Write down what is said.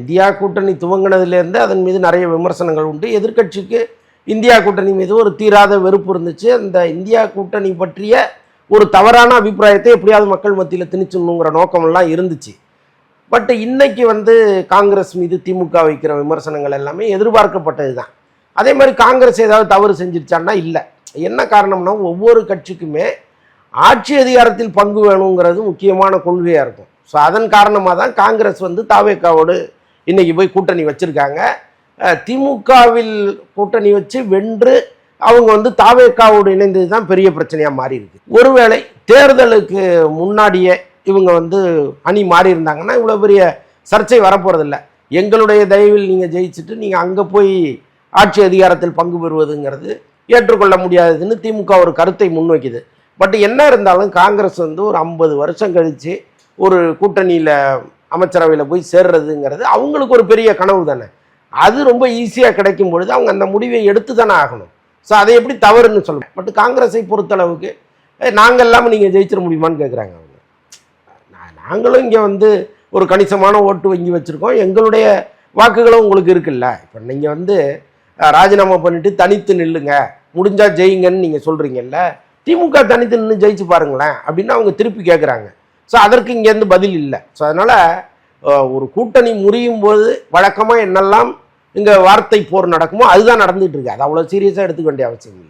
India கூட்டணி துவங்கினதுலேருந்து அதன் மீது நிறைய விமர்சனங்கள் உண்டு. எதிர்க்கட்சிக்கு இந்தியா கூட்டணி மீது ஒரு தீராத வெறுப்பு இருந்துச்சு. அந்த இந்தியா கூட்டணி பற்றிய ஒரு தவறான அபிப்பிராயத்தை எப்படியாவது மக்கள் மத்தியில் திணிச்சுணுங்கிற நோக்கமெல்லாம் இருந்துச்சு. பட் இன்னைக்கு காங்கிரஸ் மீது திமுக வைக்கிற விமர்சனங்கள் எல்லாமே எதிர்பார்க்கப்பட்டது தான். அதே மாதிரி காங்கிரஸ் ஏதாவது தவறு செஞ்சிருச்சான்னா இல்லை. என்ன காரணம்னா, ஒவ்வொரு கட்சிக்குமே ஆட்சி அதிகாரத்தில் பங்கு வேணுங்கிறது முக்கியமான கொள்கையாக இருக்கும். ஸோ அதன் காரணமாக தான் காங்கிரஸ் தாவேக்காவோடு இன்னைக்கு போய் கூட்டணி வச்சுருக்காங்க. திமுகவில் கூட்டணி வச்சு வென்று அவங்க தாவேக்காவோடு இணைந்தது தான் பெரிய பிரச்சனையாக மாறி இருக்கு. ஒருவேளை தேர்தலுக்கு முன்னாடியே இவங்க அணி மாறி இருந்தாங்கன்னா இவ்வளோ பெரிய சர்ச்சை வரப்போகிறதில்ல. எங்களுடைய தயவில் நீங்கள் ஜெயிச்சுட்டு நீங்கள் அங்கே போய் ஆட்சி அதிகாரத்தில் பங்கு பெறுவதுங்கிறது ஏற்றுக்கொள்ள முடியாததுன்னு திமுக ஒரு கருத்தை முன்வைக்குது. பட் என்ன இருந்தாலும் காங்கிரஸ் ஒரு 50 வருஷம் கழித்து ஒரு கூட்டணியில் அமைச்சரவையில் போய் சேர்றதுங்கிறது அவங்களுக்கு ஒரு பெரிய கனவு தானே. அது ரொம்ப ஈஸியாக கிடைக்கும் பொழுது அவங்க அந்த முடிவை எடுத்து தானே ஆகணும். ஸோ அதை எப்படி தவறுன்னு சொல்லுவேன். பட் காங்கிரஸை பொறுத்தளவுக்கு நாங்கள் இல்லாமல் நீங்கள் ஜெயிச்சிட முடியுமான்னு கேட்குறாங்க அவங்க. நாங்களும் இங்கே ஒரு கணிசமான ஓட்டு வங்கி வச்சுருக்கோம், எங்களுடைய வாக்குகளும் உங்களுக்கு இருக்குல்ல. இப்போ நீங்கள் ராஜினாமா பண்ணிவிட்டு தனித்து நில்லுங்க, முடிஞ்சால் ஜெயிங்கன்னு நீங்கள் சொல்கிறீங்கல்ல. திமுக தனித்து நின்று ஜெயிச்சு பாருங்களேன் அப்படின்னு அவங்க திருப்பி கேட்குறாங்க. ஸோ அதற்கு இங்கேருந்து பதில் இல்லை. ஸோ அதனால் ஒரு கூட்டணி முறியும் போது வழக்கமாக என்னெல்லாம் இங்கே வார்த்தை போர் நடக்குமோ அதுதான் நடந்துகிட்டு இருக்கு. அது அவ்வளோ சீரியஸாக எடுத்துக்க வேண்டிய அவசியம் இல்லை.